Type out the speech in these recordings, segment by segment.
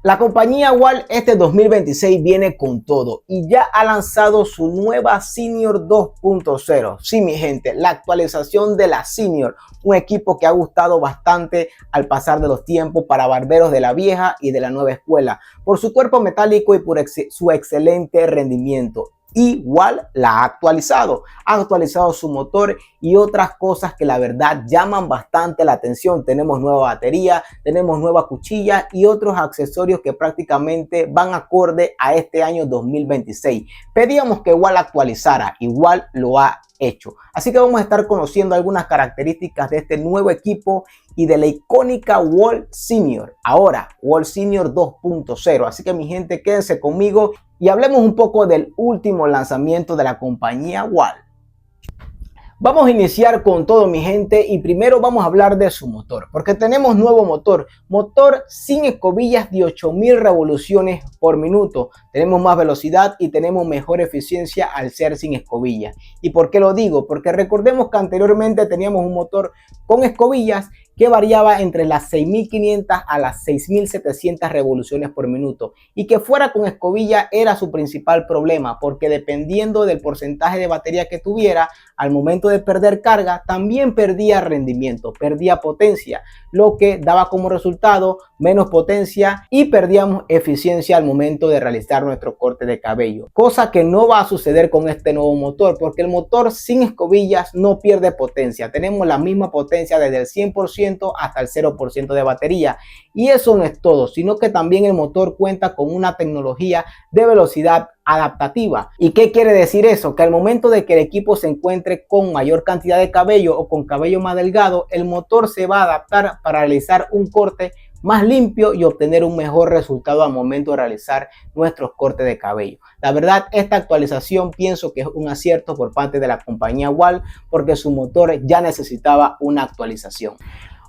La compañía WAL este 2026 viene con todo y ya ha lanzado su nueva Senior 2.0. Sí, mi gente, la actualización de la Senior, un equipo que ha gustado bastante al pasar de los tiempos para barberos de la vieja y de la nueva escuela, por su cuerpo metálico y por su excelente rendimiento. Igual la ha actualizado su motor y otras cosas que la verdad llaman bastante la atención. Tenemos nueva batería, tenemos nueva cuchilla y otros accesorios que prácticamente van acorde a este año 2026. Pedíamos que igual actualizara, igual lo ha hecho. Así que vamos a estar conociendo algunas características de este nuevo equipo y de la icónica WAL Senior. Ahora, WAL Senior 2.0. Así que mi gente, quédense conmigo y hablemos un poco del último lanzamiento de la compañía WAL. Vamos a iniciar con todo, mi gente, y primero vamos a hablar de su motor, porque tenemos nuevo motor sin escobillas de 8000 revoluciones por minuto. Tenemos más velocidad y tenemos mejor eficiencia al ser sin escobillas. ¿Y por qué lo digo? Porque recordemos que anteriormente teníamos un motor con escobillas que variaba entre las 6500 a las 6700 revoluciones por minuto, y que fuera con escobilla era su principal problema, porque dependiendo del porcentaje de batería que tuviera, al momento de perder carga también perdía rendimiento, perdía potencia, lo que daba como resultado menos potencia y perdíamos eficiencia al momento de realizar nuestro corte de cabello, cosa que no va a suceder con este nuevo motor, porque el motor sin escobillas no pierde potencia. Tenemos la misma potencia desde el 100% hasta el 0% de batería, y eso no es todo, sino que también el motor cuenta con una tecnología de velocidad adaptativa. ¿Y qué quiere decir eso? Que al momento de que el equipo se encuentre con mayor cantidad de cabello o con cabello más delgado, el motor se va a adaptar para realizar un corte más limpio y obtener un mejor resultado al momento de realizar nuestros cortes de cabello. La verdad, esta actualización pienso que es un acierto por parte de la compañía WAL, porque su motor ya necesitaba una actualización.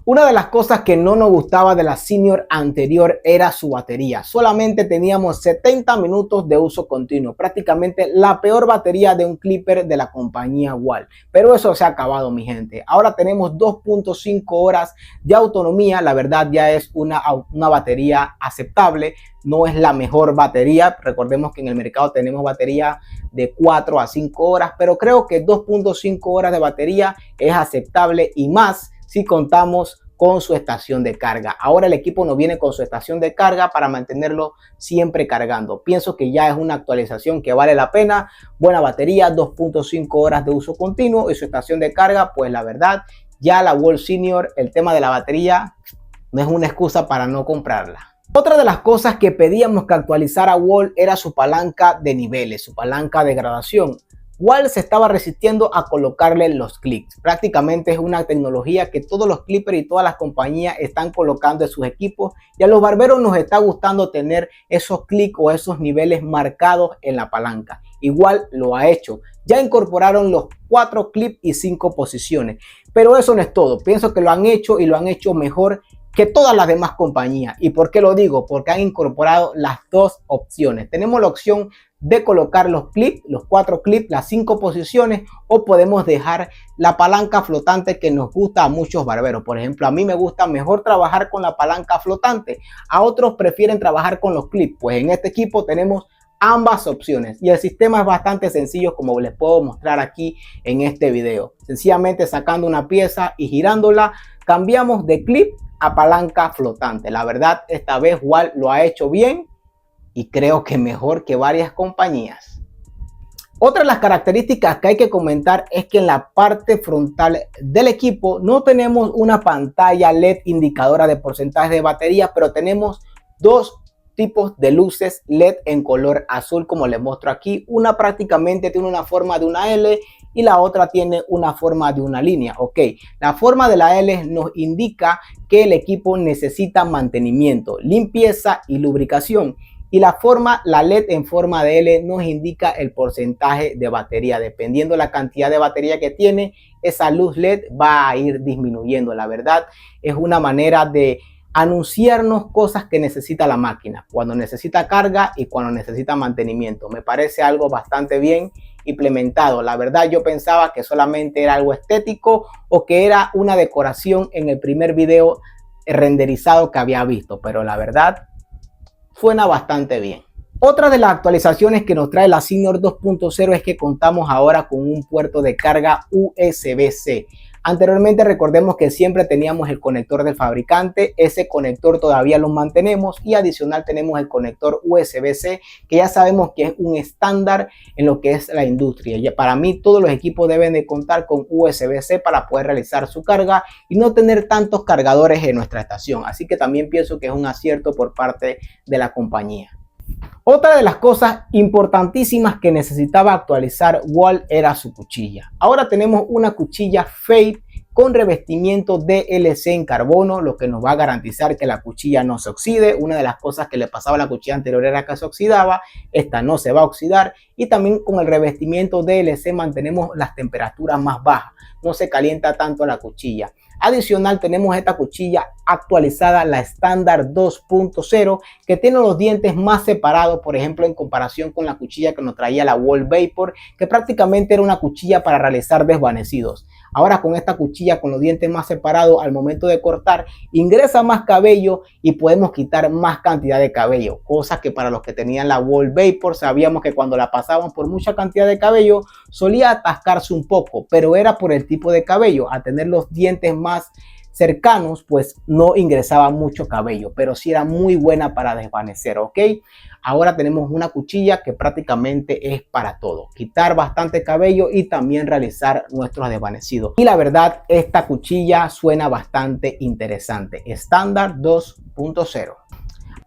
Una de las cosas que no nos gustaba de la Senior anterior era su batería. Solamente teníamos 70 minutos de uso continuo, prácticamente la peor batería de un clipper de la compañía WAL. Pero eso se ha acabado, mi gente. Ahora tenemos 2.5 horas de autonomía. La verdad, ya es una batería aceptable. No es la mejor batería. Recordemos que en el mercado tenemos batería de 4 a 5 horas, pero creo que 2.5 horas de batería es aceptable, y más si contamos con su estación de carga. Ahora el equipo no viene con su estación de carga para mantenerlo siempre cargando. Pienso que ya es una actualización que vale la pena. Buena batería, 2.5 horas de uso continuo, y su estación de carga, pues la verdad, ya la WAL Senior, el tema de la batería no es una excusa para no comprarla. Otra de las cosas que pedíamos que actualizara WAL era su palanca de niveles, su palanca de gradación. WAL se estaba resistiendo a colocarle los clics. Prácticamente es una tecnología que todos los clippers y todas las compañías están colocando en sus equipos, y a los barberos nos está gustando tener esos clics o esos niveles marcados en la palanca. Igual lo ha hecho. Ya incorporaron los 4 clips y 5 posiciones. Pero eso no es todo. Pienso que lo han hecho, y lo han hecho mejor que todas las demás compañías. ¿Y por qué lo digo? Porque han incorporado las dos opciones. Tenemos la opción de colocar los clips, los 4 clips, las 5 posiciones, o podemos dejar la palanca flotante, que nos gusta a muchos barberos. Por ejemplo, a mí me gusta mejor trabajar con la palanca flotante, a otros prefieren trabajar con los clips. Pues en este equipo tenemos ambas opciones, y el sistema es bastante sencillo, como les puedo mostrar aquí en este video. Sencillamente sacando una pieza y girándola, cambiamos de clip a palanca flotante. La verdad, esta vez WAL lo ha hecho bien, y creo que mejor que varias compañías. Otra de las características que hay que comentar es que en la parte frontal del equipo no tenemos una pantalla LED indicadora de porcentaje de batería, pero tenemos dos tipos de luces LED en color azul, como les muestro aquí. Una prácticamente tiene una forma de una L y la otra tiene una forma de una línea. Ok, la forma de la L nos indica que el equipo necesita mantenimiento, limpieza y lubricación. Y la LED en forma de L nos indica el porcentaje de batería. Dependiendo la cantidad de batería que tiene, esa luz LED va a ir disminuyendo. La verdad, es una manera de anunciarnos cosas que necesita la máquina, cuando necesita carga y cuando necesita mantenimiento. Me parece algo bastante bien implementado. La verdad, yo pensaba que solamente era algo estético o que era una decoración en el primer video renderizado que había visto, pero la verdad, suena bastante bien. Otra de las actualizaciones que nos trae la Senior 2.0 es que contamos ahora con un puerto de carga USB-C. Anteriormente recordemos que siempre teníamos el conector del fabricante, ese conector todavía lo mantenemos y adicional tenemos el conector USB-C, que ya sabemos que es un estándar en lo que es la industria. Y para mí todos los equipos deben de contar con USB-C para poder realizar su carga y no tener tantos cargadores en nuestra estación. Así que también pienso que es un acierto por parte de la compañía. Otra de las cosas importantísimas que necesitaba actualizar Wall era su cuchilla. Ahora tenemos una cuchilla Fade con revestimiento DLC en carbono, lo que nos va a garantizar que la cuchilla no se oxide. Una de las cosas que le pasaba a la cuchilla anterior era que se oxidaba, esta no se va a oxidar. Y también con el revestimiento DLC mantenemos las temperaturas más bajas, no se calienta tanto la cuchilla. Adicional tenemos esta cuchilla actualizada, la estándar 2.0, que tiene los dientes más separados, por ejemplo en comparación con la cuchilla que nos traía la Wall Vapor, que prácticamente era una cuchilla para realizar desvanecidos. Ahora con esta cuchilla con los dientes más separados, al momento de cortar ingresa más cabello y podemos quitar más cantidad de cabello, cosa que para los que tenían la Wall Vapor sabíamos que cuando la pasaban por mucha cantidad de cabello solía atascarse un poco, pero era por el tipo de cabello. A tener los dientes más cercanos pues no ingresaba mucho cabello, pero sí era muy buena para desvanecer, ¿ok? Ahora tenemos una cuchilla que prácticamente es para todo, quitar bastante cabello y también realizar nuestros desvanecidos. Y la verdad, esta cuchilla suena bastante interesante, estándar 2.0.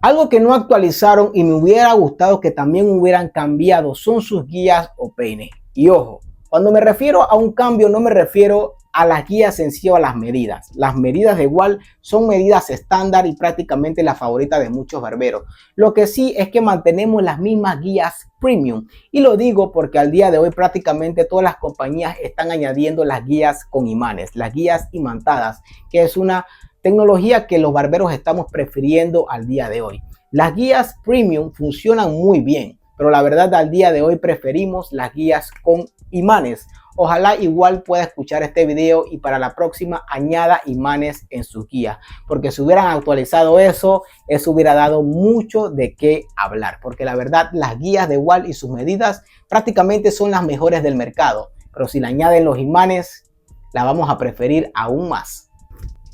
Algo que no actualizaron y me hubiera gustado que también hubieran cambiado son sus guías o peines. Y ojo, cuando me refiero a un cambio no me refiero a las guías en sí o a las medidas. Las medidas de Wall son medidas estándar y prácticamente la favorita de muchos barberos. Lo que sí es que mantenemos las mismas guías premium. Y lo digo porque al día de hoy prácticamente todas las compañías están añadiendo las guías con imanes, las guías imantadas, que es una tecnología que los barberos estamos prefiriendo al día de hoy. Las guías premium funcionan muy bien, pero la verdad al día de hoy preferimos las guías con imanes. Ojalá igual pueda escuchar este video y para la próxima añada imanes en sus guías, porque si hubieran actualizado eso hubiera dado mucho de qué hablar, porque la verdad las guías de Wall y sus medidas prácticamente son las mejores del mercado, pero si le añaden los imanes la vamos a preferir aún más.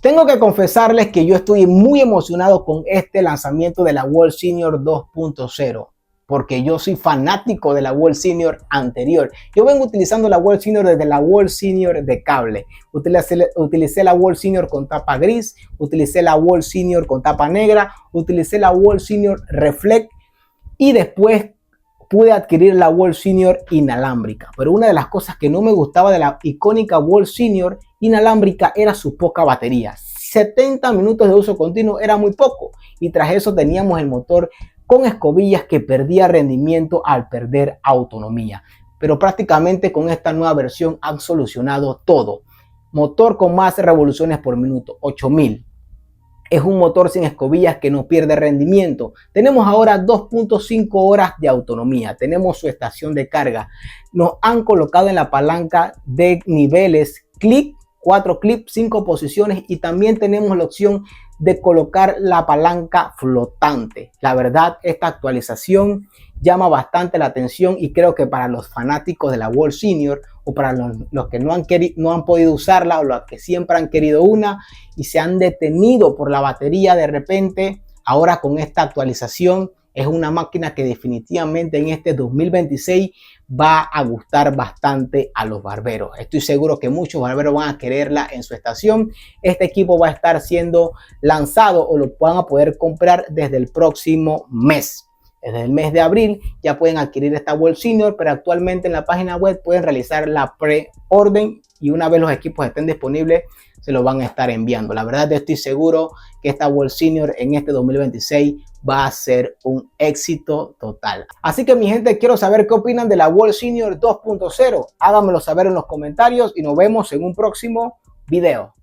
Tengo que confesarles que yo estoy muy emocionado con este lanzamiento de la Wall Senior 2.0. Porque yo soy fanático de la Wall Senior anterior. Yo vengo utilizando la Wall Senior desde la Wall Senior de cable. Utilicé la Wall Senior con tapa gris, utilicé la Wall Senior con tapa negra, utilicé la Wall Senior Reflect y después pude adquirir la Wall Senior inalámbrica. Pero una de las cosas que no me gustaba de la icónica Wall Senior inalámbrica era su poca batería. 70 minutos de uso continuo era muy poco y tras eso teníamos el motor con escobillas que perdía rendimiento al perder autonomía. Pero prácticamente con esta nueva versión han solucionado todo. Motor con más revoluciones por minuto, 8000. Es un motor sin escobillas que no pierde rendimiento. Tenemos ahora 2.5 horas de autonomía. Tenemos su estación de carga. Nos han colocado en la palanca de niveles clic, 4 clips, 5 posiciones y también tenemos la opción de colocar la palanca flotante. La verdad, esta actualización llama bastante la atención y creo que para los fanáticos de la Wall Senior o para los que no han podido usarla o los que siempre han querido una y se han detenido por la batería de repente, ahora con esta actualización es una máquina que definitivamente en este 2026 va a gustar bastante a los barberos. Estoy seguro que muchos barberos van a quererla en su estación. Este equipo va a estar siendo lanzado o lo van a poder comprar desde el próximo mes. Desde el mes de abril ya pueden adquirir esta Wall Senior, pero actualmente en la página web pueden realizar la preorden y una vez los equipos estén disponibles se los van a estar enviando. La verdad estoy seguro que esta Wall Senior en este 2026 va a ser un éxito total. Así que mi gente, quiero saber qué opinan de la Wall Senior 2.0. Háganmelo saber en los comentarios y nos vemos en un próximo video.